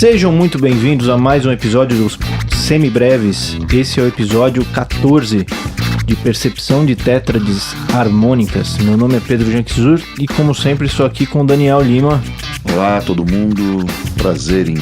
Sejam muito bem-vindos a mais um episódio dos Semibreves. Esse é o episódio 14 de Percepção de Tétrades Harmônicas. Meu nome é Pedro Janquizur e, como sempre, estou aqui com o Daniel Lima. Olá, todo mundo. Prazer em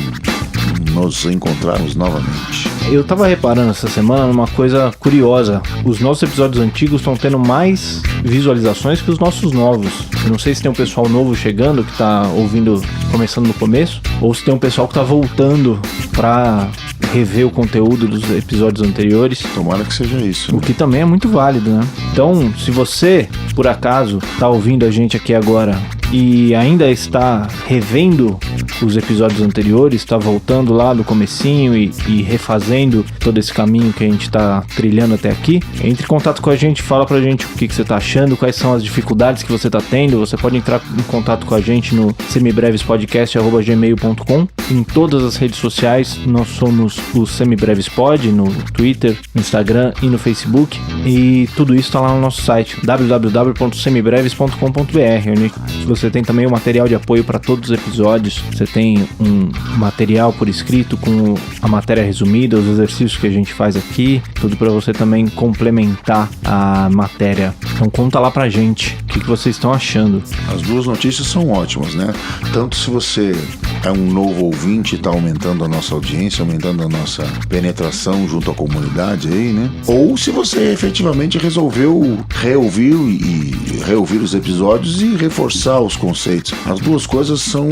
nos encontrarmos novamente. Eu tava reparando essa semana numa coisa curiosa. Os nossos episódios antigos estão tendo mais visualizações que os nossos novos. Eu não sei se tem um pessoal novo chegando que tá ouvindo, começando no começo, ou se tem um pessoal que tá voltando pra rever o conteúdo dos episódios anteriores. Tomara que seja isso, né? O que também é muito válido, né? Então, se você, por acaso, tá ouvindo a gente aqui agora e ainda está revendo os episódios anteriores, está voltando lá do comecinho e refazendo todo esse caminho que a gente está trilhando até aqui, entre em contato com a gente, fala pra gente o que você tá achando, quais são as dificuldades que você tá tendo. Você pode entrar em contato com a gente no semibrevespodcast@gmail.com. Em todas as redes sociais nós somos o Semibrevespod, no Twitter, no Instagram e no Facebook, e tudo isso está lá no nosso site www.semibreves.com.br, onde você tem também o material de apoio para todos os episódios. Você tem um material por escrito com a matéria resumida, os exercícios que a gente faz aqui, tudo para você também complementar a matéria. Então conta lá pra gente o que vocês estão achando. As duas notícias são ótimas, né? Tanto se você é um novo ouvinte e está aumentando a nossa audiência, aumentando a nossa penetração junto à comunidade aí, né? Ou se você efetivamente resolveu reouvir os episódios e reforçar os conceitos. As duas coisas são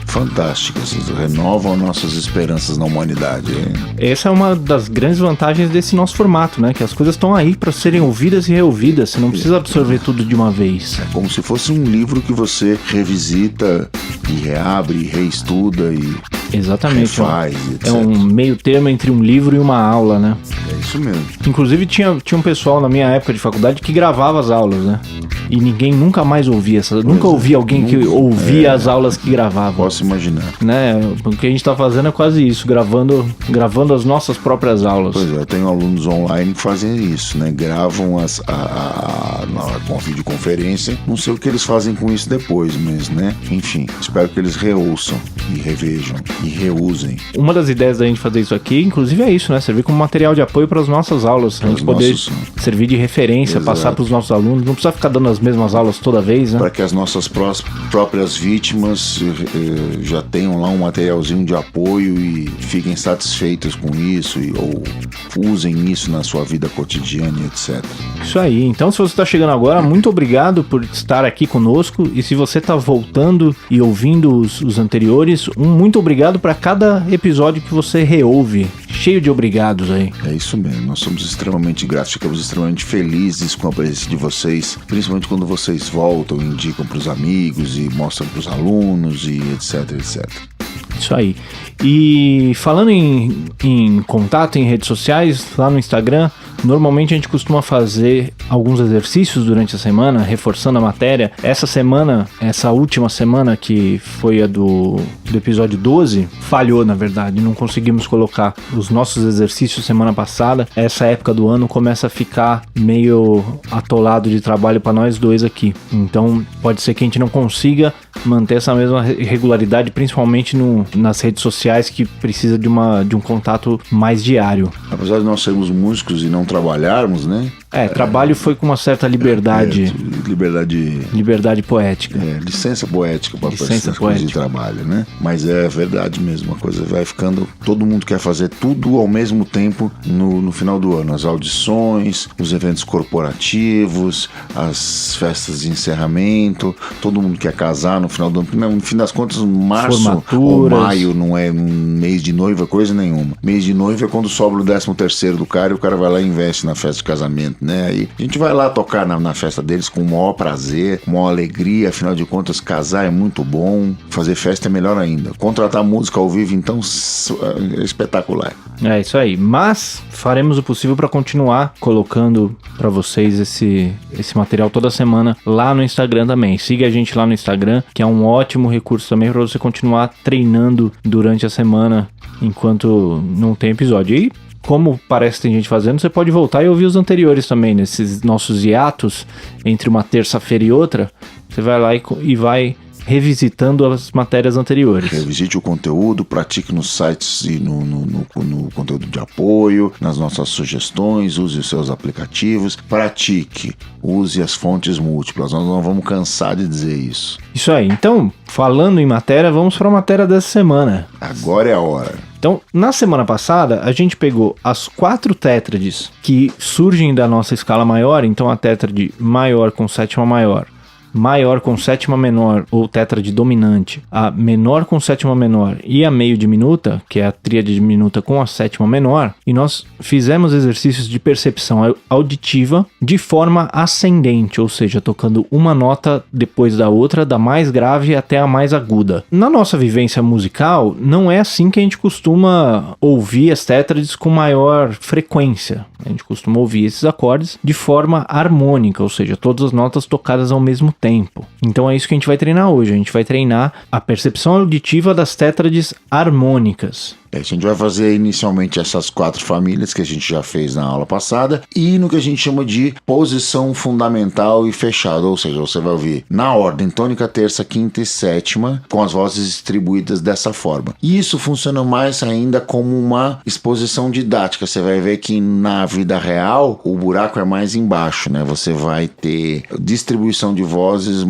fantásticas, renovam nossas esperanças na humanidade. Essa é uma das grandes vantagens desse nosso formato, né? Que as coisas estão aí para serem ouvidas e reouvidas. Você não precisa absorver tudo de uma vez. É como se fosse um livro que você revisita e reabre, e reestuda e exatamente, refaz, etc. É um meio termo entre um livro e uma aula, né? É isso mesmo. Inclusive tinha um pessoal na minha época de faculdade que gravava as aulas, né? E ninguém nunca mais ouvia nunca ouvi alguém que ouvia as aulas que gravava. Posso imaginar. Né? O que a gente tá fazendo é quase isso, gravando as nossas próprias aulas. Pois é, eu tenho alunos online que fazem isso, né? Gravam com a videoconferência. Não sei o que eles fazem com isso depois, mas, né? Enfim, espero que eles reouçam e revejam e reusem. Uma das ideias da gente fazer isso aqui, inclusive, é isso, né? Servir como material de apoio para as nossas aulas. A gente poder servir de referência, passar para os nossos alunos. Não precisa ficar dando as mesmas aulas toda vez, né? Para que as nossas próprias vítimas já tenham lá um materialzinho de apoio e fiquem satisfeitos com isso ou usem isso na sua vida cotidiana, etc. Isso aí. Então, se você está chegando agora, muito obrigado por estar aqui conosco. E se você está voltando e ouvindo os anteriores, muito obrigado para cada episódio que você reouve. Cheio de obrigados aí. É isso mesmo. Nós somos extremamente gratos, ficamos extremamente felizes com a presença de vocês, principalmente quando vocês voltam, indicam para os amigos e mostram para os alunos e etc, etc. Isso aí. E falando em contato em redes sociais, lá no Instagram, normalmente a gente costuma fazer alguns exercícios durante a semana, reforçando a matéria. Essa última semana, que foi a do episódio 12, falhou, na verdade. Não conseguimos colocar os nossos exercícios semana passada. Essa época do ano começa a ficar meio atolado de trabalho para nós dois aqui. Então pode ser que a gente não consiga manter essa mesma regularidade, principalmente nas redes sociais, que precisa de um contato mais diário. Apesar de nós sermos músicos e não trabalharmos, né? Trabalho foi com uma certa liberdade. Liberdade poética. Licença poética para essas coisas de trabalho, né? Mas é verdade mesmo, a coisa vai ficando... Todo mundo quer fazer tudo ao mesmo tempo no final do ano. As audições, os eventos corporativos, as festas de encerramento, todo mundo quer casar no final do ano. No fim das contas, março ou maio não é um mês de noiva, coisa nenhuma. Mês de noiva é quando sobra o 13º do cara e o cara vai lá e investe na festa de casamento, né? Aí a gente vai lá tocar na festa deles com o maior prazer, com a maior alegria. Afinal de contas, casar é muito bom, fazer festa é melhor ainda. Contratar música ao vivo, então, é espetacular. É isso aí, mas faremos o possível para continuar colocando para vocês esse material toda semana lá no Instagram também. Siga a gente lá no Instagram, que é um ótimo recurso também para você continuar treinando durante a semana enquanto não tem episódio. E como parece que tem gente fazendo, você pode voltar e ouvir os anteriores também, nesses nossos hiatos entre uma terça-feira e outra. Você vai lá e vai revisitando as matérias anteriores. Revisite o conteúdo, pratique nos sites e no conteúdo de apoio, nas nossas sugestões, use os seus aplicativos, pratique, use as fontes múltiplas. Nós não vamos cansar de dizer isso. Isso aí. Então, falando em matéria, vamos para a matéria dessa semana. Agora é a hora. Então, na semana passada, a gente pegou as 4 tétrades que surgem da nossa escala maior. Então, a tétrade maior com sétima maior, maior com sétima menor, ou tétrade dominante, a menor com sétima menor e a meio diminuta, que é a tríade diminuta com a sétima menor, e nós fizemos exercícios de percepção auditiva de forma ascendente, ou seja, tocando uma nota depois da outra, da mais grave até a mais aguda. Na nossa vivência musical, não é assim que a gente costuma ouvir as tétrades com maior frequência. A gente costuma ouvir esses acordes de forma harmônica, ou seja, todas as notas tocadas ao mesmo tempo. Então é isso que a gente vai treinar hoje. A gente vai treinar a percepção auditiva das tétrades harmônicas. A gente vai fazer inicialmente essas 4 famílias que a gente já fez na aula passada e no que a gente chama de posição fundamental e fechada, ou seja, você vai ouvir na ordem tônica, terça, quinta e sétima, com as vozes distribuídas dessa forma. E isso funciona mais ainda como uma exposição didática. Você vai ver que na vida real o buraco é mais embaixo, né? Você vai ter distribuição de vozes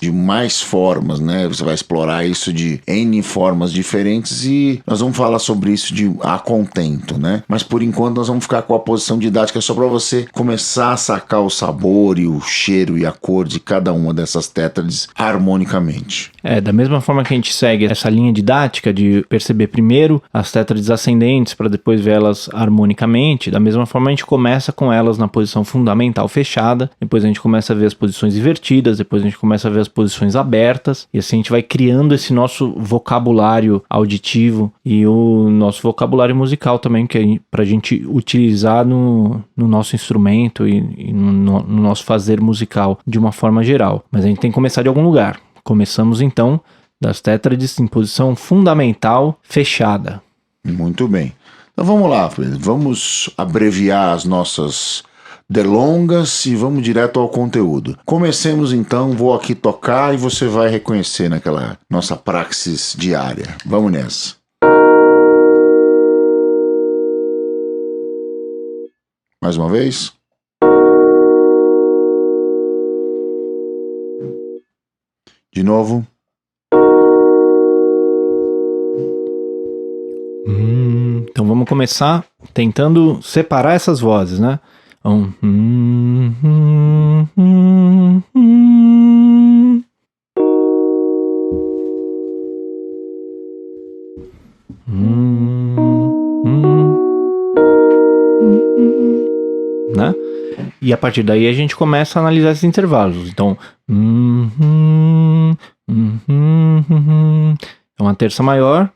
de mais formas, né? Você vai explorar isso de N formas diferentes e nós vamos falar sobre isso a contento, né? Mas por enquanto nós vamos ficar com a posição didática só para você começar a sacar o sabor e o cheiro e a cor de cada uma dessas tétrades harmonicamente. Da mesma forma que a gente segue essa linha didática de perceber primeiro as tétrades ascendentes para depois vê-las harmonicamente, da mesma forma a gente começa com elas na posição fundamental fechada, depois a gente começa a ver as posições invertidas, depois a gente começa a ver as posições abertas, e assim a gente vai criando esse nosso vocabulário auditivo e o nosso vocabulário musical também, que é pra gente utilizar no nosso instrumento e no nosso fazer musical de uma forma geral. Mas a gente tem que começar de algum lugar. Começamos então das tétrades em posição fundamental fechada. Muito bem. Então vamos lá, Pedro. Vamos abreviar as nossas delongas e vamos direto ao conteúdo. Comecemos então, vou aqui tocar e você vai reconhecer naquela nossa praxis diária. Vamos nessa. Mais uma vez. De novo. Então vamos começar tentando separar essas vozes, né? Né? E a partir daí a gente começa a analisar esses intervalos. Então, é uma terça maior,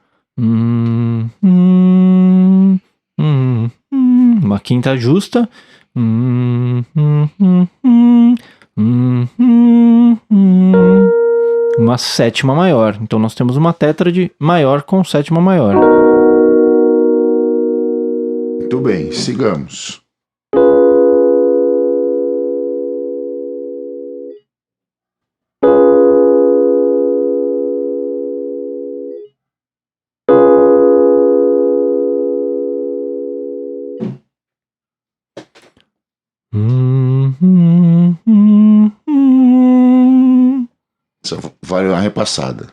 uma quinta justa, uma sétima maior. Então nós temos uma tétrade maior com sétima maior. Muito bem, sigamos. Vale uma repassada.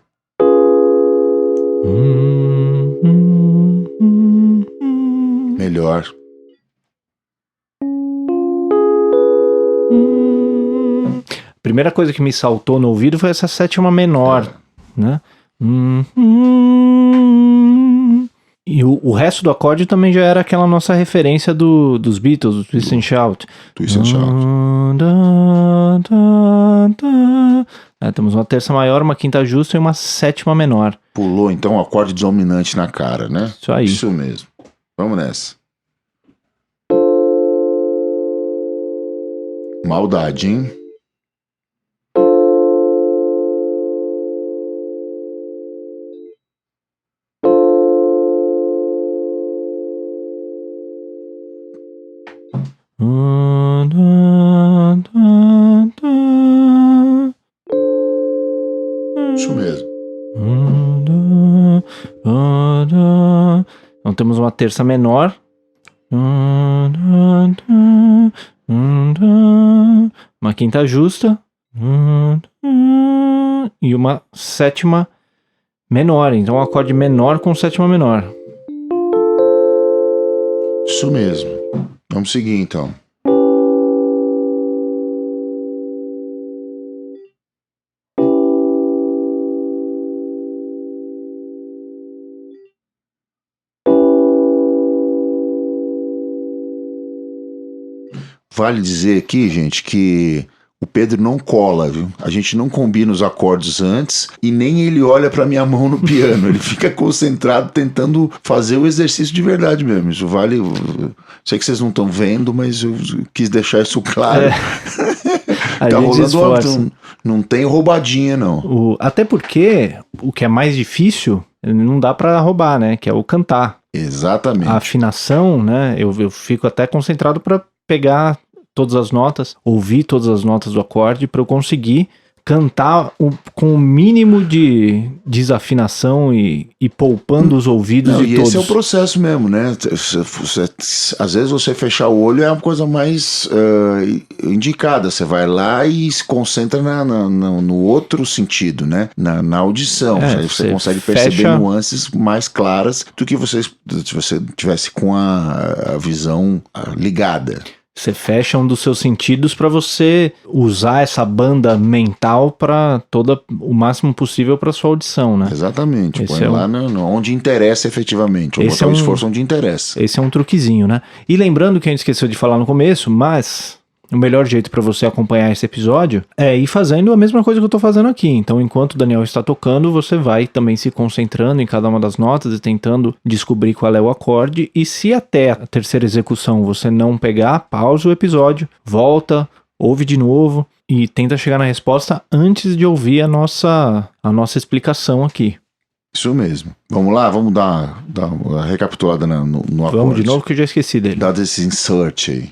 Melhor. A primeira coisa que me saltou no ouvido foi essa sétima menor, né? E o resto do acorde também já era aquela nossa referência dos Beatles, do Twist and Shout. Twist and Shout. Temos uma terça maior, uma quinta justa e uma sétima menor. Pulou então o acorde dominante na cara, né? Isso aí. Isso mesmo. Vamos nessa. Maldade, hein? temos uma terça menor. Uma quinta justa. E uma sétima menor. Então, um acorde menor com sétima menor. Isso mesmo. Vamos seguir, então. Vale dizer aqui, gente, que o Pedro não cola, viu? A gente não combina os acordes antes e nem ele olha pra minha mão no piano. Ele fica concentrado tentando fazer o exercício de verdade mesmo. Isso vale... Sei que vocês não estão vendo, mas eu quis deixar isso claro. Tá rolando, não tem roubadinha, não. Até porque o que é mais difícil não dá pra roubar, né? Que é o cantar. Exatamente. A afinação, né? Eu fico até concentrado pra pegar todas as notas, ouvir todas as notas do acorde para eu conseguir cantar com o mínimo de desafinação e poupando os ouvidos de todos. Esse é o processo mesmo, né? Às vezes você fechar o olho é a coisa mais indicada. Você vai lá e se concentra no outro sentido, né? Na audição. Você consegue perceber nuances mais claras do que se você tivesse com a visão ligada. Você fecha um dos seus sentidos para você usar essa banda mental para o máximo possível para sua audição, né? Exatamente. Põe lá onde interessa efetivamente. Ou botar o esforço onde interessa. Esse é um truquezinho, né? E lembrando que a gente esqueceu de falar no começo, mas o melhor jeito para você acompanhar esse episódio é ir fazendo a mesma coisa que eu tô fazendo aqui. Então, enquanto o Daniel está tocando, você vai também se concentrando em cada uma das notas e tentando descobrir qual é o acorde. E se até a terceira execução você não pegar, pausa o episódio, volta, ouve de novo e tenta chegar na resposta antes de ouvir a nossa explicação aqui. Isso mesmo. Vamos lá, vamos dar uma recapitulada no acorde. Vamos de novo que eu já esqueci dele. Dá esse insert aí.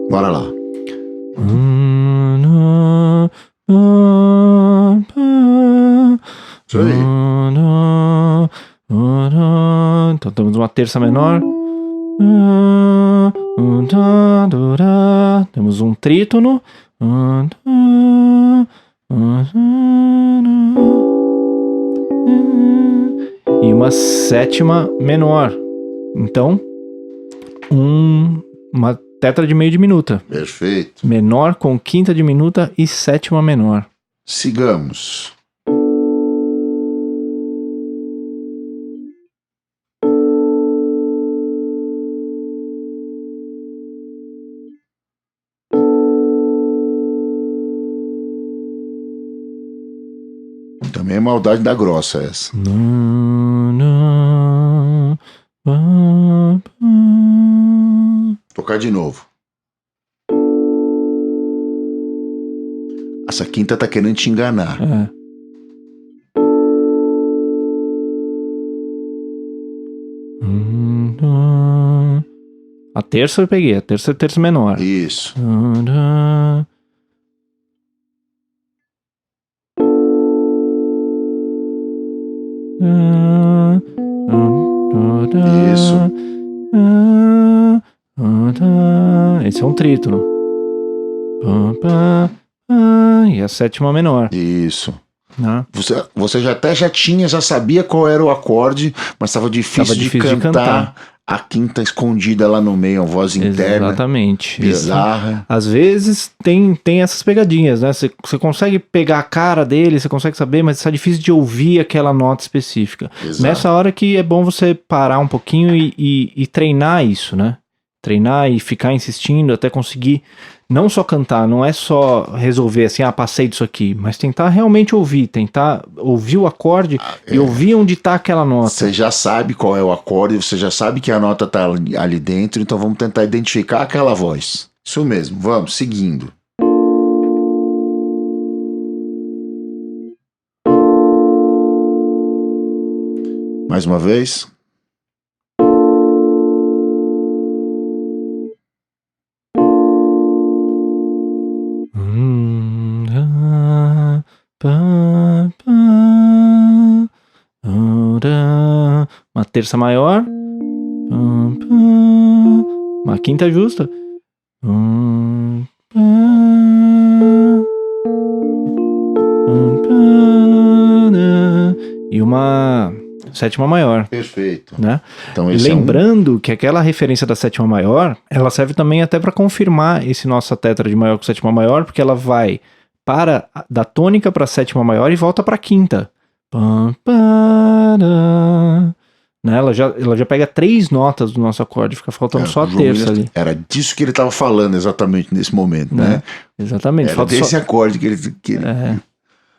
Bora lá. Isso aí. Então temos uma terça menor. Temos um trítono. E uma sétima menor. Então, uma tetra de meio diminuta. Perfeito. Menor com quinta diminuta e sétima menor. Sigamos. Também é maldade da grossa essa. Tocar de novo. Essa quinta tá querendo te enganar. A terça eu peguei. A terça é terça menor. Isso. Isso. Esse é um trítono. E a sétima menor. Isso. Você já sabia qual era o acorde, mas estava difícil de cantar. A quinta escondida lá no meio, a voz interna. Exatamente. Bizarra. Às vezes tem essas pegadinhas, né? Você consegue pegar a cara dele, você consegue saber, mas está difícil de ouvir aquela nota específica. Exato. Nessa hora que é bom você parar um pouquinho e treinar isso, né? Treinar e ficar insistindo até conseguir não só cantar, não é só resolver assim, passei disso aqui, mas tentar realmente ouvir, tentar ouvir o acorde e ouvir onde está aquela nota. Você já sabe qual é o acorde, você já sabe que a nota está ali dentro, então vamos tentar identificar aquela voz. Isso mesmo, vamos, seguindo. Mais uma vez. Pá, pá, ora. Uma terça maior. Pá, pá, uma quinta justa. Pá, e uma sétima maior. Perfeito. Né? Então, lembrando que aquela referência da sétima maior, ela serve também até para confirmar esse nosso tétrade maior com sétima maior, porque ela vai da tônica para a sétima maior e volta para a quinta. Né? Ela já pega 3 notas do nosso acorde, fica faltando só a terça ali. Era disso que ele estava falando exatamente nesse momento, né? Exatamente. Era desse acorde que ele...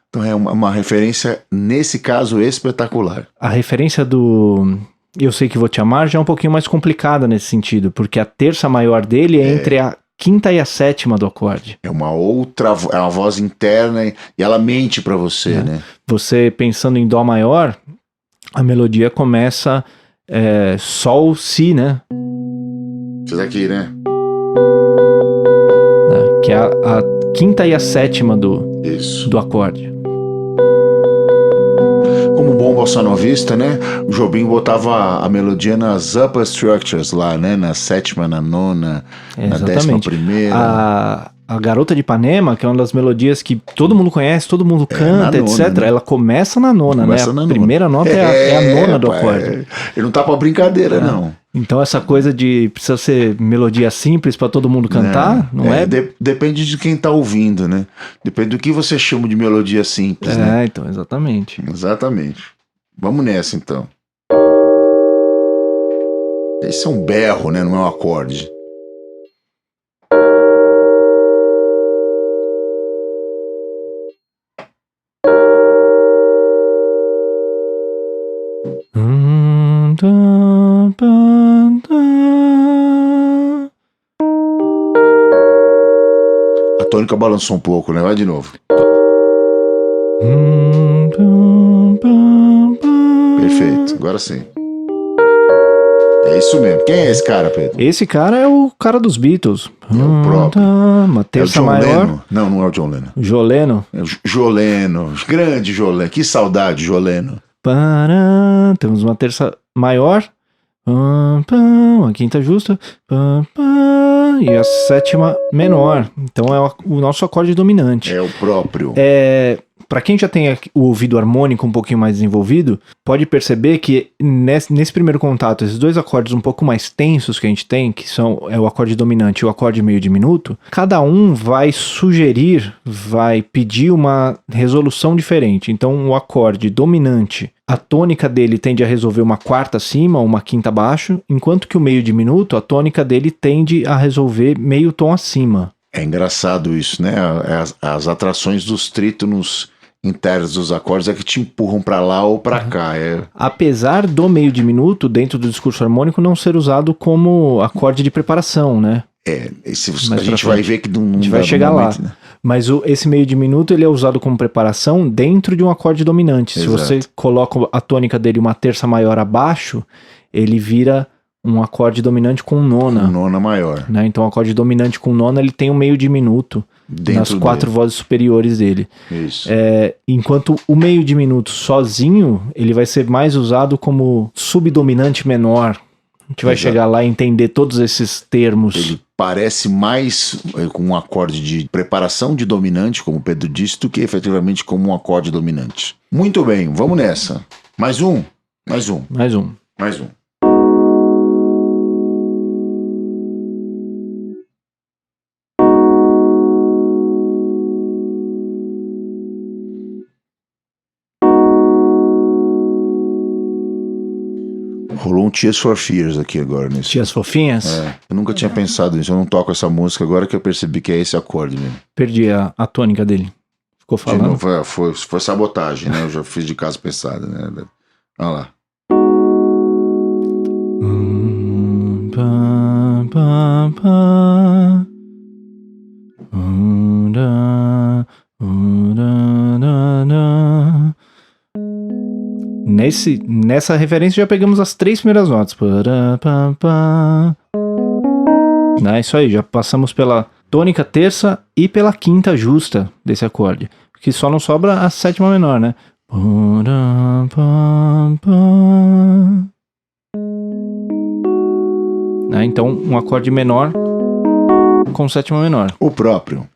Então é uma referência, nesse caso, espetacular. A referência do Eu Sei Que Vou Te Amar já é um pouquinho mais complicada nesse sentido, porque a terça maior dele é entre a quinta e a sétima do acorde. É uma voz interna e ela mente para você, né? Você pensando em Dó maior, a melodia começa Sol, Si, né? Isso daqui, né? Que é a quinta e a sétima do acorde. Como bom bossanovista, né? O Jobim botava a melodia nas upper structures lá, né? Na sétima, na nona, na 11ª. A Garota de Ipanema, que é uma das melodias que todo mundo conhece, todo mundo canta, etc. Nona, né? Ela começa na nona, né? A primeira nota é a nona do acorde. Ele não tá pra brincadeira, não. Então essa coisa de precisa ser melodia simples pra todo mundo cantar, não é? Depende de quem tá ouvindo, né? Depende do que você chama de melodia simples, né? Então, exatamente. Exatamente. Vamos nessa, então. Esse é um berro, né? Não é um acorde. A tônica balançou um pouco, né? Vai de novo. Perfeito, agora sim. É isso mesmo. Quem é esse cara, Pedro? Esse cara é o cara dos Beatles. É o próprio. Uma terça maior. Lennon? Não é o John Lennon. Joleno. É o Joleno. Grande Joleno. Que saudade, Joleno. Temos uma terça maior. Uma quinta justa. E a sétima menor. Então é o nosso acorde dominante. É o próprio. Para quem já tem o ouvido harmônico um pouquinho mais desenvolvido, pode perceber que nesse primeiro contato, esses 2 acordes um pouco mais tensos que a gente tem, que são o acorde dominante e o acorde meio diminuto, cada um vai pedir uma resolução diferente. Então o acorde dominante, a tônica dele tende a resolver uma quarta acima ou uma quinta abaixo, enquanto que o meio diminuto, a tônica dele tende a resolver meio tom acima. É engraçado isso, né? As atrações dos trítonos internos dos acordes é que te empurram para lá ou para cá. Apesar do meio diminuto, dentro do discurso harmônico, não ser usado como acorde de preparação, né? A gente vai ver que não a gente vai chegar momento, lá. Né? Mas esse meio diminuto ele é usado como preparação dentro de um acorde dominante. Exato. Se você coloca a tônica dele uma terça maior abaixo, ele vira um acorde dominante com nona. Com nona maior. Né? Então o acorde dominante com nona ele tem um meio diminuto dentro nas 4 vozes superiores dele. Isso. Enquanto o meio diminuto sozinho, ele vai ser mais usado como subdominante menor. A gente vai chegar lá e entender todos esses termos. Ele parece mais com um acorde de preparação de dominante, como o Pedro disse, do que efetivamente como um acorde dominante. Muito bem, vamos nessa. Mais um. Rolou um Tears for Fears aqui agora. Tias Fofinhas? Eu nunca tinha pensado nisso. Eu não toco essa música agora que eu percebi que é esse acorde mesmo. Perdi a tônica dele. Ficou falando? De novo, foi sabotagem, né? Eu já fiz de casa pensada, né? Olha lá. Nessa referência já pegamos as 3 primeiras notas. Isso aí, já passamos pela tônica, terça e pela quinta justa desse acorde. Que só não sobra a sétima menor, né? Então, um acorde menor com sétima menor. O próprio.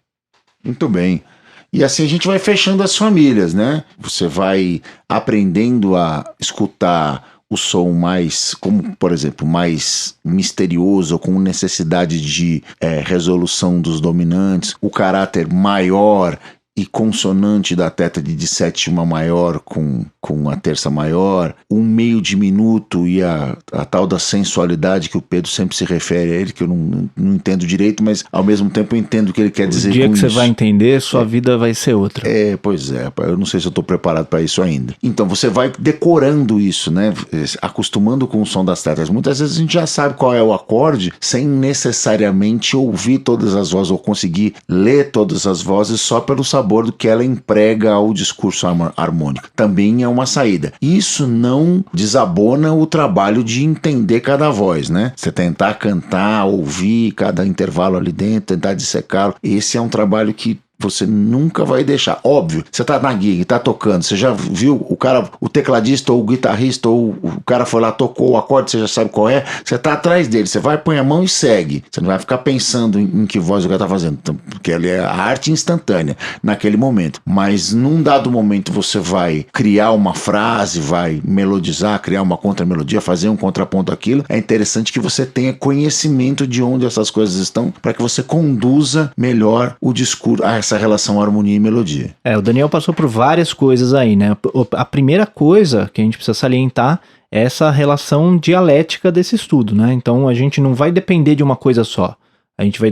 Muito bem. E assim a gente vai fechando as famílias, né? Você vai aprendendo a escutar o som mais, como por exemplo, mais misterioso, com necessidade de resolução dos dominantes, o caráter maior e consonante da tétrade de sétima maior com a terça maior, um meio diminuto e a tal da sensualidade que o Pedro sempre se refere a ele, que eu não entendo direito, mas ao mesmo tempo eu entendo o que ele quer dizer com isso. O dia que você vai entender, sua vida vai ser outra. Pois é, eu não sei se eu estou preparado para isso ainda. Então você vai decorando isso, né? Acostumando com o som das tétradas. Muitas vezes a gente já sabe qual é o acorde sem necessariamente ouvir todas as vozes ou conseguir ler todas as vozes só pelo sabor do que ela emprega ao discurso harmônico. Também é uma saída. Isso não desabona o trabalho de entender cada voz, né? Você tentar cantar, ouvir cada intervalo ali dentro, tentar dissecá-lo. Esse é um trabalho que você nunca vai deixar. Óbvio, você tá na gig, tá tocando, você já viu o cara, o tecladista ou o guitarrista ou o cara foi lá, tocou o acorde, você já sabe qual é, você tá atrás dele, você vai, põe a mão e segue. Você não vai ficar pensando em que voz o cara tá fazendo, porque ele é a arte instantânea naquele momento. Mas num dado momento você vai criar uma frase, vai melodizar, criar uma contramelodia, fazer um contraponto àquilo. É interessante que você tenha conhecimento de onde essas coisas estão para que você conduza melhor o discurso, essa relação harmonia e melodia. O Daniel passou por várias coisas aí, né? A primeira coisa que a gente precisa salientar é essa relação dialética desse estudo, né? Então a gente não vai depender de uma coisa só. A gente vai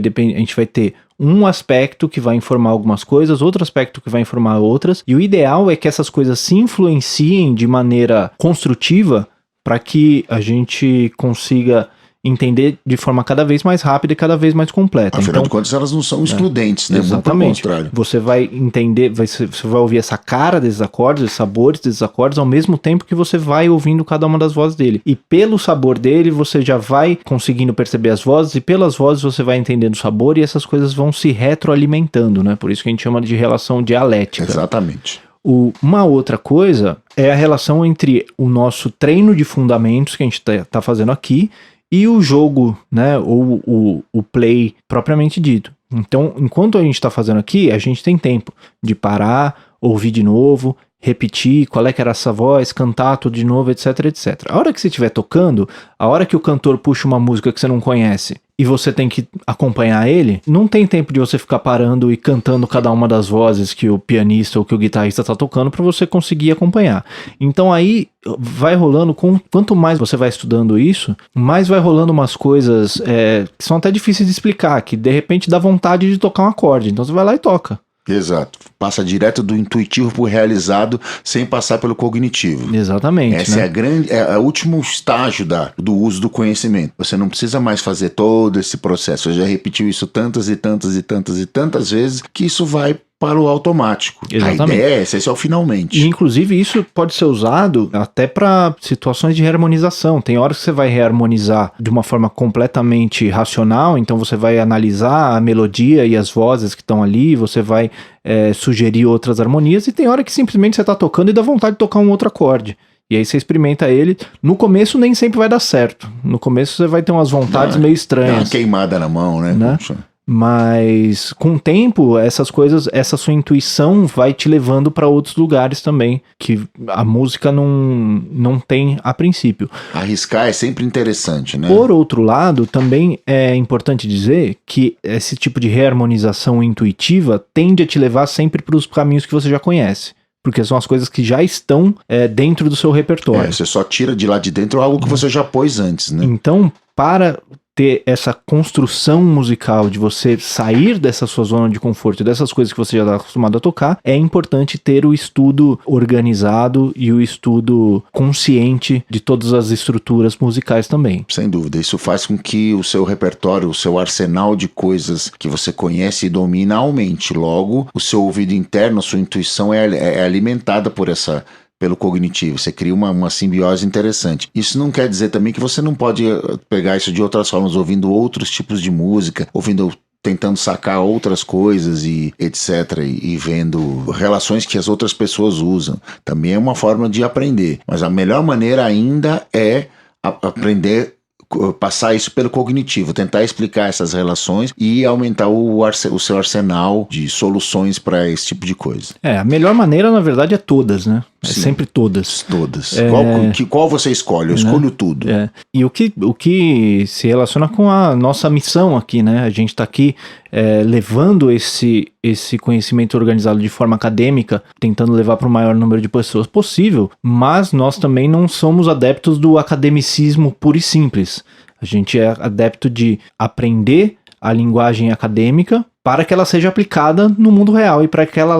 ter um aspecto que vai informar algumas coisas, outro aspecto que vai informar outras, e o ideal é que essas coisas se influenciem de maneira construtiva para que a gente consiga entender de forma cada vez mais rápida e cada vez mais completa. Afinal de contas, elas não são excludentes, né? Exatamente. Pelo contrário. Você vai entender, você vai ouvir essa cara desses acordes, os sabores desses acordes, ao mesmo tempo que você vai ouvindo cada uma das vozes dele. E pelo sabor dele, você já vai conseguindo perceber as vozes, e pelas vozes você vai entendendo o sabor, e essas coisas vão se retroalimentando, né? Por isso que a gente chama de relação dialética. Exatamente. Uma outra coisa é a relação entre o nosso treino de fundamentos que a gente tá fazendo aqui e o jogo, né, ou o play propriamente dito. Então, enquanto a gente está fazendo aqui, a gente tem tempo de parar, ouvir de novo, repetir qual é que era essa voz, cantar tudo de novo, etc, etc. A hora que você estiver tocando, a hora que o cantor puxa uma música que você não conhece e você tem que acompanhar ele, não tem tempo de você ficar parando e cantando cada uma das vozes que o pianista ou que o guitarrista tá tocando para você conseguir acompanhar. Então aí vai rolando, quanto mais você vai estudando isso, mais vai rolando umas coisas que são até difíceis de explicar, que de repente dá vontade de tocar um acorde, então você vai lá e toca. Exato. Passa direto do intuitivo para o realizado sem passar pelo cognitivo. Exatamente. Esse é o último estágio do uso do conhecimento. Você não precisa mais fazer todo esse processo. Você já repetiu isso tantas e tantas e tantas e tantas vezes que isso vai para o automático. Exatamente. A ideia é essa, esse é o finalmente. E inclusive isso pode ser usado até para situações de reharmonização. Tem horas que você vai reharmonizar de uma forma completamente racional, então você vai analisar a melodia e as vozes que estão ali, você vai sugerir outras harmonias, e tem hora que simplesmente você está tocando e dá vontade de tocar um outro acorde. E aí você experimenta ele. No começo nem sempre vai dar certo. No começo você vai ter umas vontades meio estranhas. Dá uma queimada na mão, né? Mas com o tempo, essas coisas, essa sua intuição vai te levando para outros lugares também, que a música não tem a princípio. Arriscar é sempre interessante, né? Por outro lado, também é importante dizer que esse tipo de reharmonização intuitiva tende a te levar sempre para os caminhos que você já conhece. Porque são as coisas que já estão dentro do seu repertório. Você só tira de lá de dentro algo que você já pôs antes, né? Então, para ter essa construção musical de você sair dessa sua zona de conforto, dessas coisas que você já está acostumado a tocar, é importante ter o estudo organizado e o estudo consciente de todas as estruturas musicais também. Sem dúvida, isso faz com que o seu repertório, o seu arsenal de coisas que você conhece e domina aumente. Logo, o seu ouvido interno, a sua intuição é alimentada pelo cognitivo, você cria uma simbiose interessante. Isso não quer dizer também que você não pode pegar isso de outras formas, ouvindo outros tipos de música, ouvindo tentando sacar outras coisas e etc. E vendo relações que as outras pessoas usam. Também é uma forma de aprender. Mas a melhor maneira ainda é aprender, passar isso pelo cognitivo, tentar explicar essas relações e aumentar o seu arsenal de soluções para esse tipo de coisa. A melhor maneira, na verdade, é todas, né? Sim, sempre todas. Todas. Qual você escolhe? Eu escolho tudo. E o que se relaciona com a nossa missão aqui, né? A gente está aqui levando esse conhecimento organizado de forma acadêmica, tentando levar para o maior número de pessoas possível, mas nós também não somos adeptos do academicismo puro e simples. A gente é adepto de aprender a linguagem acadêmica para que ela seja aplicada no mundo real e para que ela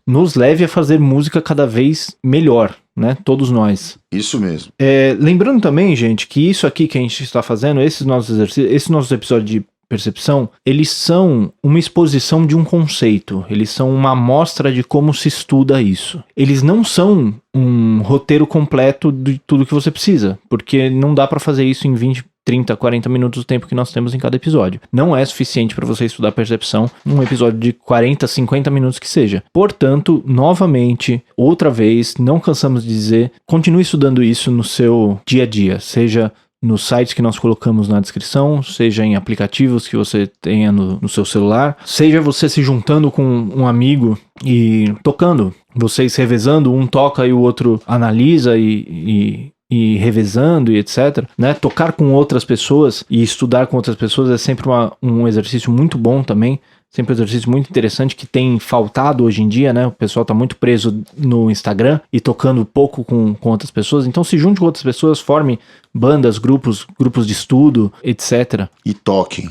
nos leve a fazer música cada vez melhor, né? Todos nós. Isso mesmo. Lembrando também, gente, que isso aqui que a gente está fazendo, esses nossos exercícios, esses nossos episódios de percepção, eles são uma exposição de um conceito, eles são uma amostra de como se estuda isso. Eles não são um roteiro completo de tudo que você precisa, porque não dá para fazer isso em 20, 30, 40 minutos do tempo que nós temos em cada episódio. Não é suficiente para você estudar percepção num episódio de 40, 50 minutos que seja. Portanto, novamente, outra vez, não cansamos de dizer, continue estudando isso no seu dia a dia, seja nos sites que nós colocamos na descrição, seja em aplicativos que você tenha no seu celular, seja você se juntando com um amigo e tocando, vocês revezando, um toca e o outro analisa e revezando e etc, né? Tocar com outras pessoas e estudar com outras pessoas é sempre um exercício muito bom também, sempre um exercício muito interessante que tem faltado hoje em dia, né? O pessoal tá muito preso no Instagram e tocando pouco com outras pessoas, então se junte com outras pessoas, forme bandas, grupos de estudo, etc. E toque.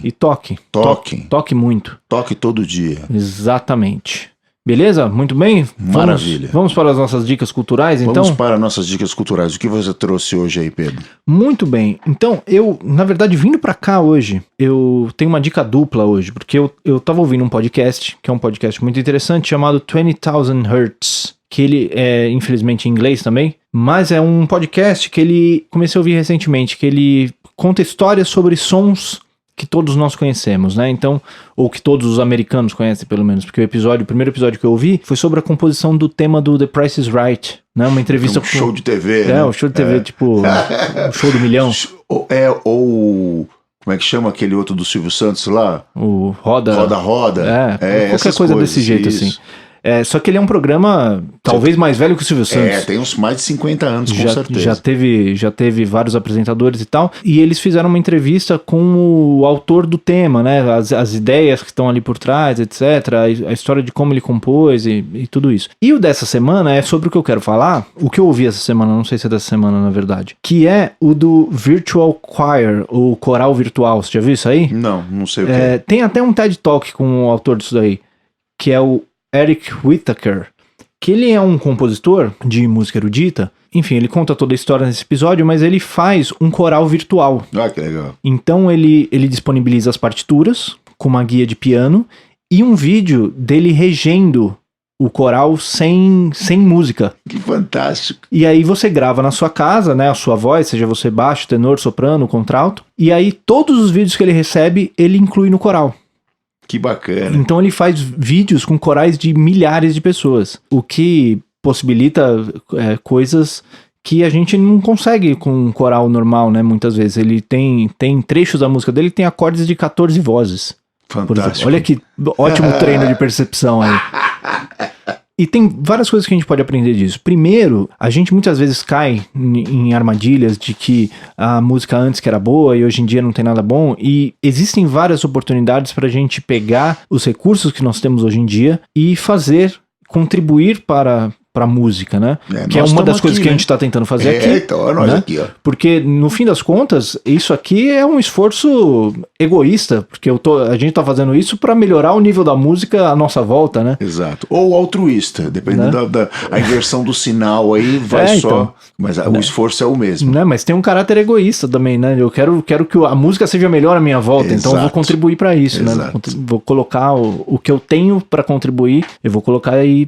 Toque muito. Toque todo dia. Exatamente. Beleza? Muito bem? Maravilha. Vamos para as nossas dicas culturais, então? Vamos para nossas dicas culturais. O que você trouxe hoje aí, Pedro? Muito bem. Então, eu, na verdade, vindo para cá hoje, eu tenho uma dica dupla hoje, porque eu tava ouvindo um podcast, que é um podcast muito interessante, chamado 20,000 Hertz, que ele é, infelizmente, em inglês também, mas é um podcast que comecei a ouvir recentemente, que ele conta histórias sobre sons que todos nós conhecemos, né? Então, ou que todos os americanos conhecem, pelo menos, porque o primeiro episódio que eu ouvi foi sobre a composição do tema do The Price is Right, né? Uma entrevista com... show de TV, né? Um show de TV, tipo, o show do milhão. Ou como é que chama aquele outro do Silvio Santos lá? O Roda. Qualquer coisa desse jeito, isso. Assim. Só que ele é um programa talvez mais velho que o Silvio Santos. Tem uns mais de 50 anos, com certeza. Já teve vários apresentadores e tal. E eles fizeram uma entrevista com o autor do tema, né? As ideias que estão ali por trás, etc. A história de como ele compôs e tudo isso. E o dessa semana é sobre o que eu quero falar. O que eu ouvi essa semana, não sei se é dessa semana, na verdade. Que é o do Virtual Choir, o coral virtual. Você já viu isso aí? Não sei o que é. Tem até um TED Talk com o autor disso daí, que é o Eric Whittaker, que ele é um compositor de música erudita. Enfim, ele conta toda a história nesse episódio, mas ele faz um coral virtual. Ah, que legal. Então ele disponibiliza as partituras com uma guia de piano e um vídeo dele regendo o coral sem música. Que fantástico. E aí você grava na sua casa, né, a sua voz, seja você baixo, tenor, soprano, contralto, e aí todos os vídeos que ele recebe, ele inclui no coral. Que bacana. Então ele faz vídeos com corais de milhares de pessoas, o que possibilita coisas que a gente não consegue com um coral normal, né? Muitas vezes ele tem trechos da música dele que tem acordes de 14 vozes. Fantástico. Olha que ótimo treino de percepção aí. E tem várias coisas que a gente pode aprender disso. Primeiro, a gente muitas vezes cai em armadilhas de que a música antes que era boa e hoje em dia não tem nada bom. E existem várias oportunidades para a gente pegar os recursos que nós temos hoje em dia e contribuir para a música, né? Que é uma das coisas que a gente está tentando fazer aqui. Então, nós né? aqui, ó. Porque, no fim das contas, isso aqui é um esforço egoísta, porque a gente está fazendo isso para melhorar o nível da música à nossa volta, né? Exato. Ou altruísta, dependendo da inversão do sinal aí, vai só... Então, mas o esforço é o mesmo. Né? Mas tem um caráter egoísta também, né? Eu quero que a música seja melhor à minha volta, então eu vou contribuir para isso, né? Vou colocar o que eu tenho para contribuir, eu vou colocar aí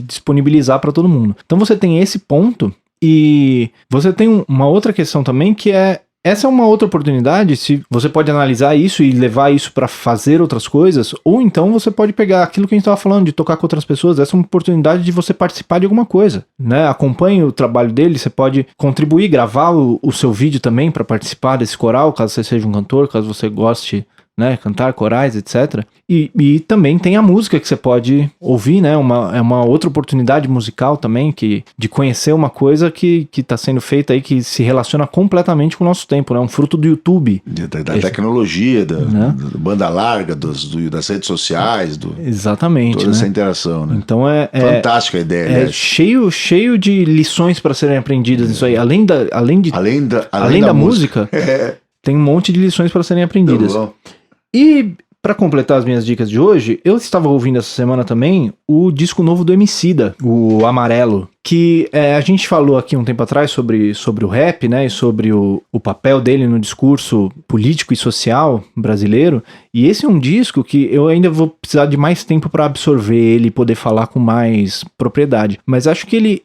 disponibilizar para todo mundo. Então você tem esse ponto e você tem uma outra questão também que é essa é uma outra oportunidade, se você pode analisar isso e levar isso para fazer outras coisas, ou então você pode pegar aquilo que a gente estava falando, de tocar com outras pessoas, essa é uma oportunidade de você participar de alguma coisa, né? Acompanhe o trabalho dele, você pode contribuir, gravar o seu vídeo também para participar desse coral, caso você seja um cantor, caso você goste, né, cantar corais, etc. E também tem a música que você pode ouvir, né, é uma outra oportunidade musical também, de conhecer uma coisa que está sendo feita aí, que se relaciona completamente com o nosso tempo, né, um fruto do YouTube. Da tecnologia, da banda larga, das redes sociais, exatamente, toda essa interação, né. Então fantástica a ideia, né? cheio de lições para serem aprendidas nisso aí, além da música, tem um monte de lições para serem aprendidas. E para completar as minhas dicas de hoje, eu estava ouvindo essa semana também o disco novo do Emicida, o Amarelo, que a gente falou aqui um tempo atrás sobre o rap, né, e sobre o papel dele no discurso político e social brasileiro, e esse é um disco que eu ainda vou precisar de mais tempo para absorver ele e poder falar com mais propriedade, mas acho que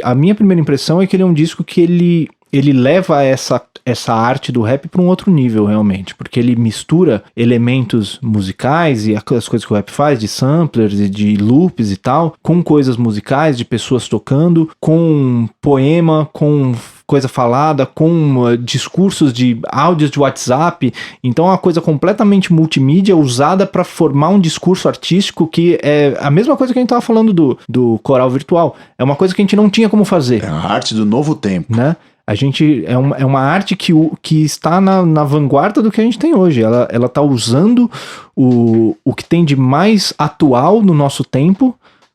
a minha primeira impressão é que ele é um disco que ele leva essa arte do rap para um outro nível, realmente, porque ele mistura elementos musicais e as coisas que o rap faz, de samplers e de loops e tal, com coisas musicais, de pessoas tocando, com poema, com coisa falada, com discursos de áudios de WhatsApp. Então é uma coisa completamente multimídia usada para formar um discurso artístico que é a mesma coisa que a gente estava falando do coral virtual. É uma coisa que a gente não tinha como fazer. É a arte do novo tempo. Né? A gente é uma arte que está na vanguarda do que a gente tem hoje. Ela está usando o que tem de mais atual no nosso tempo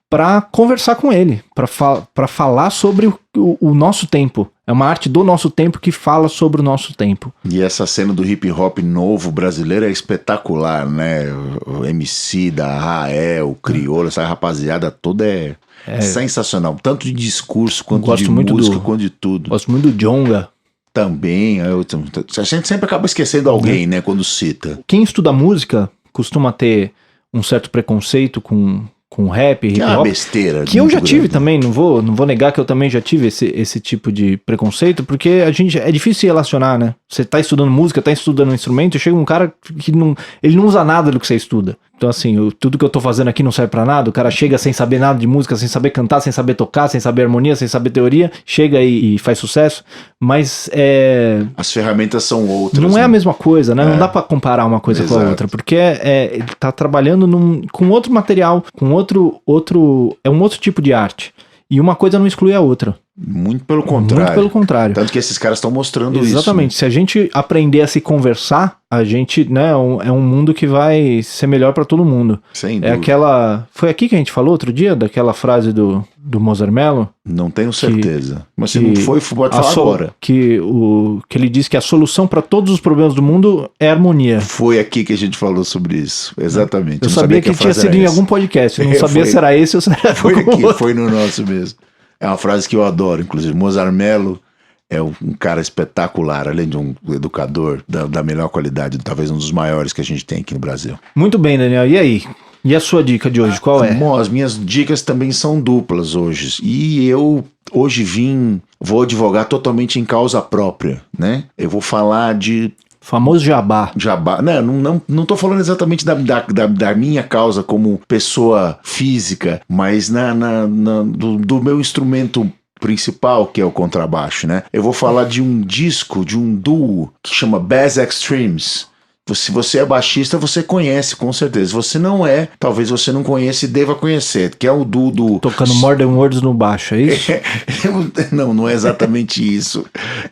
para conversar com ele, para falar sobre o nosso tempo. É uma arte do nosso tempo que fala sobre o nosso tempo. E essa cena do hip hop novo brasileiro é espetacular, né? O Emicida, a Rael, o Criolo, essa rapaziada toda é sensacional. Tanto de discurso, quanto de música, quanto de tudo. Gosto muito do Djonga. Também. A gente sempre acaba esquecendo alguém, né? Quando cita. Quem estuda música costuma ter um certo preconceito com rap, hip hop. É uma besteira. Que eu já tive também, não vou negar que eu também já tive esse tipo de preconceito, porque é difícil se relacionar, né? Você tá estudando música, tá estudando um instrumento, e chega um cara que ele não usa nada do que você estuda. Então assim, tudo que eu tô fazendo aqui não serve pra nada, o cara chega sem saber nada de música, sem saber cantar, sem saber tocar, sem saber harmonia, sem saber teoria, chega e faz sucesso, mas as ferramentas são outras. Não é a mesma coisa, né? Não dá pra comparar uma coisa com a outra, porque ele tá trabalhando com outro material, com é um outro tipo de arte. E uma coisa não exclui a outra. Muito pelo contrário. Muito pelo contrário. Tanto que esses caras estão mostrando isso. Exatamente. Se a gente aprender a se conversar, a gente, né, é um mundo que vai ser melhor para todo mundo. Sem dúvida. Foi aqui que a gente falou outro dia, daquela frase do Mozart Mello? Não tenho certeza. Mas se não foi, pode falar agora. Que ele diz que a solução para todos os problemas do mundo é harmonia. Foi aqui que a gente falou sobre isso. Exatamente. Eu sabia que tinha sido em algum podcast. Eu não sabia se era esse ou se era foi aqui, outro. Foi no nosso mesmo. É uma frase que eu adoro, inclusive. Mozart Mello é um cara espetacular, além de um educador da melhor qualidade, talvez um dos maiores que a gente tem aqui no Brasil. Muito bem, Daniel. E aí? E a sua dica de hoje, qual é? Bom, as minhas dicas também são duplas hoje. E eu hoje vou advogar totalmente em causa própria, né? Eu vou falar de... Famoso jabá. Jabá. Não tô falando exatamente da minha causa como pessoa física, mas do meu instrumento principal, que é o contrabaixo, né? Eu vou falar de um disco, de um duo que chama Bass Extremes. Se você é baixista, você conhece, com certeza. Se você não é, talvez você não conheça e deva conhecer, que é o duo do... Tocando More Than Words no baixo, é isso? Não é exatamente isso.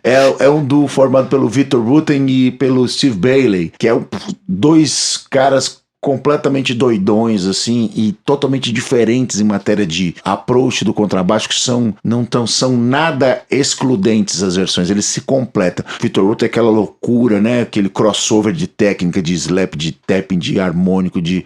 É um duo formado pelo Victor Rutten e pelo Steve Bailey, que é dois caras completamente doidões, assim, e totalmente diferentes em matéria de approach do contrabaixo, que são nada excludentes as versões, eles se completam. Victor Rutten é aquela loucura, né, aquele crossover de técnica, de slap, de tapping, de harmônico, de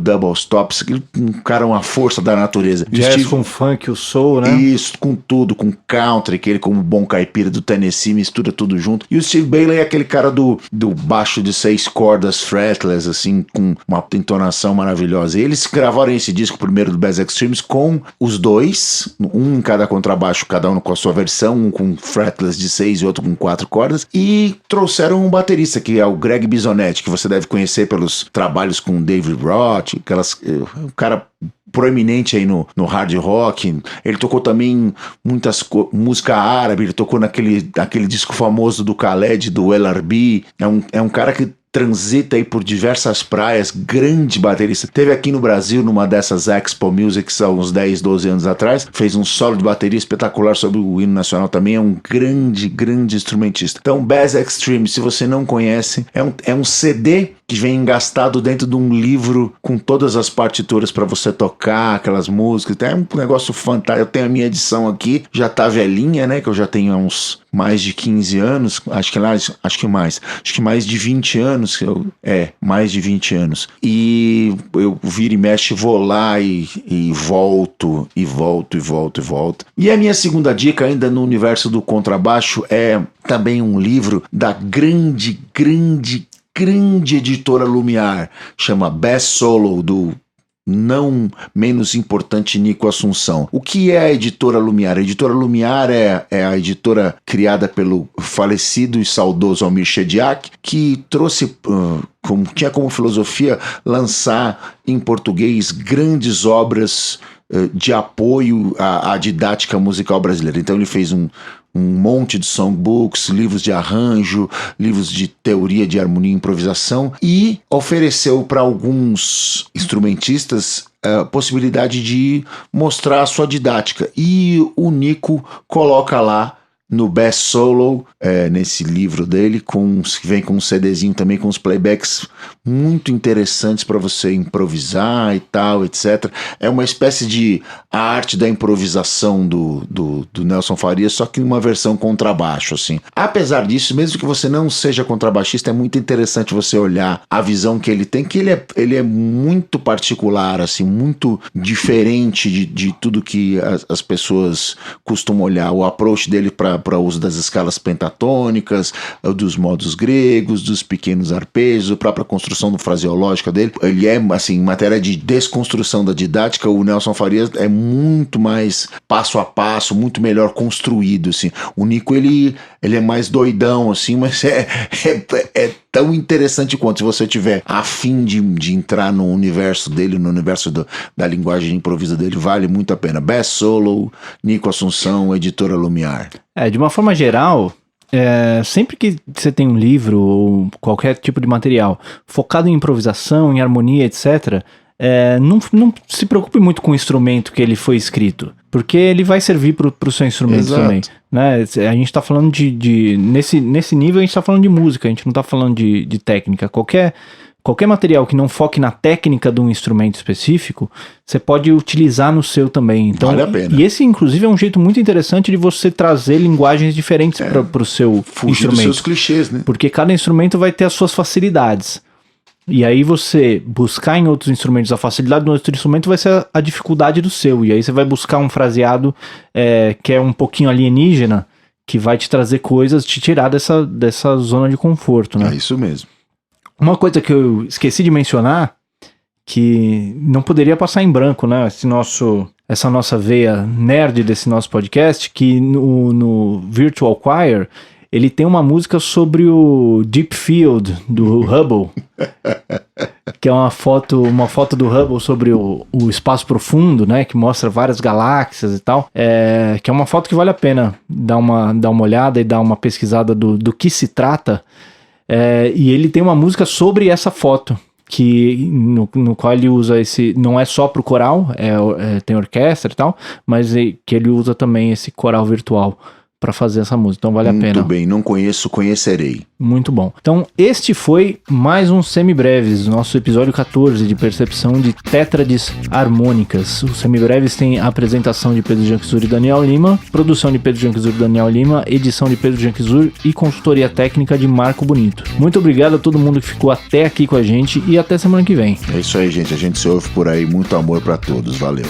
double stops, um cara, uma força da natureza. Jazz com funk, o soul, né? Isso, com tudo, com country, que ele como bom caipira do Tennessee mistura tudo junto. E o Steve Bailey é aquele cara do baixo de 6 cordas fretless, assim, com uma entonação maravilhosa. E eles gravaram esse disco primeiro do Bass Extremes com os dois, um em cada contrabaixo, cada um com a sua versão, um com fretless de 6 e outro com 4 cordas, e trouxeram um baterista, que é o Greg Bisonetti, que você deve conhecer pelos trabalhos com David Roth, um cara proeminente aí no hard rock. Ele tocou também música árabe, ele tocou naquele disco famoso do Khaled, do LRB. É um cara que transita aí por diversas praias, grande baterista. Teve aqui no Brasil, numa dessas Expo Musics, há uns 10, 12 anos atrás, fez um solo de bateria espetacular sobre o hino nacional também. É um grande, grande instrumentista. Então, Bass Extreme, se você não conhece, é um CD que vem engastado dentro de um livro com todas as partituras para você tocar aquelas músicas. É um negócio fantástico. Eu tenho a minha edição aqui, já tá velhinha, né, que eu já tenho há uns mais de 15 anos, acho que mais de 20 anos, mais de 20 anos. E eu viro e mexe, vou lá e volto. E a minha segunda dica, ainda no universo do contrabaixo, é também um livro da grande editora Lumiar, chama Bass Solo, do não menos importante Nico Assunção. O que é a editora Lumiar? A editora Lumiar é a editora criada pelo falecido e saudoso Almir Shediac, que trouxe, tinha como filosofia lançar em português grandes obras de apoio à didática musical brasileira. Então ele fez um monte de songbooks, livros de arranjo, livros de teoria de harmonia e improvisação, e ofereceu para alguns instrumentistas a possibilidade de mostrar a sua didática. E o Nico coloca lá no Bass Solo, nesse livro dele, que vem com um CDzinho também, com uns playbacks muito interessantes para você improvisar e tal, etc. É uma espécie de a arte da improvisação do Nelson Farias, só que uma versão contrabaixo, assim. Apesar disso, mesmo que você não seja contrabaixista, é muito interessante você olhar a visão que ele tem, que ele é muito particular, assim, muito diferente de tudo que as pessoas costumam olhar. O approach dele para o uso das escalas pentatônicas, dos modos gregos, dos pequenos arpejos, a própria construção do fraseológica dele. Ele é, assim, em matéria de desconstrução da didática, o Nelson Farias é muito mais passo a passo, muito melhor construído, assim. O Nico, ele é mais doidão, assim, mas é tão interessante quanto. Se você tiver a fim de entrar no universo dele, no universo da linguagem de improviso dele, vale muito a pena. Bass Solo, Nico Assunção, editora Lumiar. De uma forma geral, sempre que você tem um livro ou qualquer tipo de material focado em improvisação, em harmonia, etc., não se preocupe muito com o instrumento que ele foi escrito, porque ele vai servir para o seu instrumento. Exato. Também, né? A gente está falando nesse nível a gente está falando de música, a gente não está falando de técnica. Qualquer material que não foque na técnica de um instrumento específico, você pode utilizar no seu também. Então, vale a pena. E esse, inclusive, é um jeito muito interessante de você trazer linguagens diferentes para o seu fugir instrumento. Dos seus clichês, né? Porque cada instrumento vai ter as suas facilidades. E aí você buscar em outros instrumentos a facilidade do outro instrumento vai ser a dificuldade do seu. E aí você vai buscar um fraseado que é um pouquinho alienígena, que vai te trazer coisas, te tirar dessa zona de conforto, né? É isso mesmo. Uma coisa que eu esqueci de mencionar, que não poderia passar em branco, né? Essa nossa veia nerd desse nosso podcast, que no Virtual Choir, ele tem uma música sobre o Deep Field do Hubble, que é uma foto do Hubble sobre o espaço profundo, né? Que mostra várias galáxias e tal. Que é uma foto que vale a pena dar uma olhada e dar uma pesquisada do que se trata. E ele tem uma música sobre essa foto, no qual ele usa esse, não é só pro coral, tem orquestra e tal, mas que ele usa também esse coral virtual para fazer essa música, então vale a pena. Muito bem, não conheço, conhecerei. Muito bom. Então este foi mais um Semibreves, nosso episódio 14 de percepção de tétrades harmônicas. O Semibreves tem a apresentação de Pedro Janquizur e Daniel Lima, produção de Pedro Janquizur e Daniel Lima, edição de Pedro Janquizur e consultoria técnica de Marco Bonito. Muito obrigado a todo mundo que ficou até aqui com a gente e até semana que vem. É isso aí, gente. A gente se ouve por aí. Muito amor para todos. Valeu.